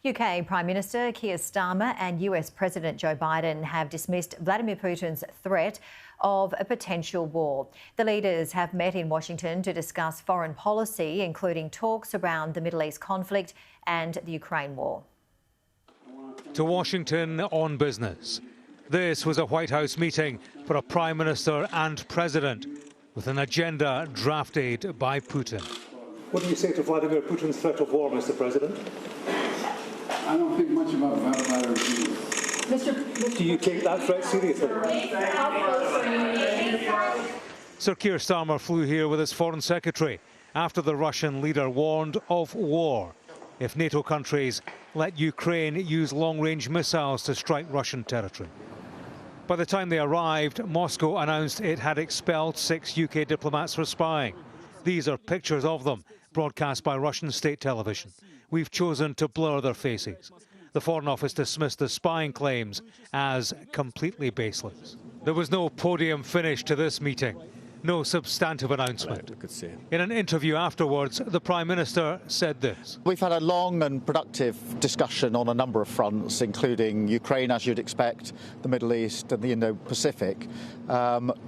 UK Prime Minister Keir Starmer and US President Joe Biden have dismissed Vladimir Putin's threat of a potential war. The leaders have met in Washington to discuss foreign policy, including talks around the Middle East conflict and the Ukraine war. To Washington on business. This was a White House meeting for a Prime Minister and President with an agenda drafted by Putin. What do you say to Vladimir Putin's threat of war, Mr. President? I don't think much about Vladimir Putin. Do you take that threat seriously? Sir Keir Starmer flew here with his Foreign Secretary after the Russian leader warned of war if NATO countries let Ukraine use long-range missiles to strike Russian territory. By the time they arrived, Moscow announced it had expelled 6 UK diplomats for spying. These are pictures of them, broadcast by Russian state television. We've chosen to blur their faces. The Foreign Office dismissed the spying claims as completely baseless. There was no podium finish to this meeting, no substantive announcement. In an interview afterwards, the Prime Minister said this. We've had a long and productive discussion on a number of fronts, including Ukraine, as you'd expect, the Middle East and the Indo-Pacific,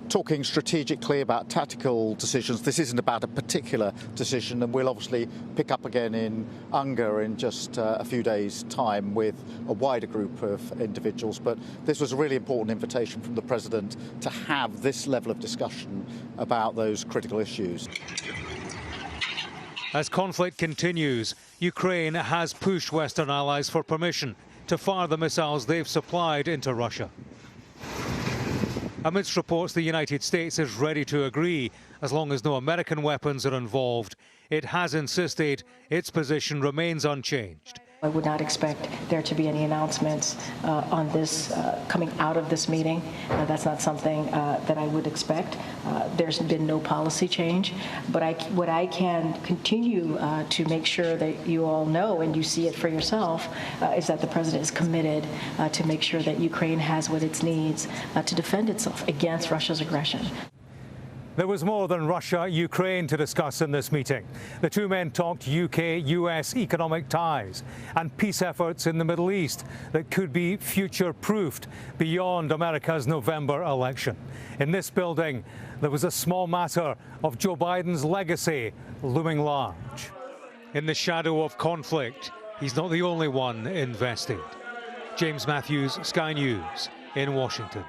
talking strategically about tactical decisions. This isn't about a particular decision, and we'll obviously pick up again in Unger in just a few days' time with a wider group of individuals. But this was a really important invitation from the President to have this level of discussion about those critical issues. As conflict continues, Ukraine has pushed Western allies for permission to fire the missiles they've supplied into Russia. Amidst reports the United States is ready to agree as long as no American weapons are involved, it has insisted its position remains unchanged. I would not expect there to be any announcements on this coming out of this meeting. That's not something that I would expect. There's been no policy change, but what I can continue to make sure that you all know and you see it for yourself is that the President is committed to make sure that Ukraine has what it needs to defend itself against Russia's aggression. There was more than Russia-Ukraine to discuss in this meeting. The two men talked UK-US economic ties and peace efforts in the Middle East that could be future-proofed beyond America's November election. In this building, there was a small matter of Joe Biden's legacy looming large. In the shadow of conflict, he's not the only one invested. James Matthews, Sky News, in Washington.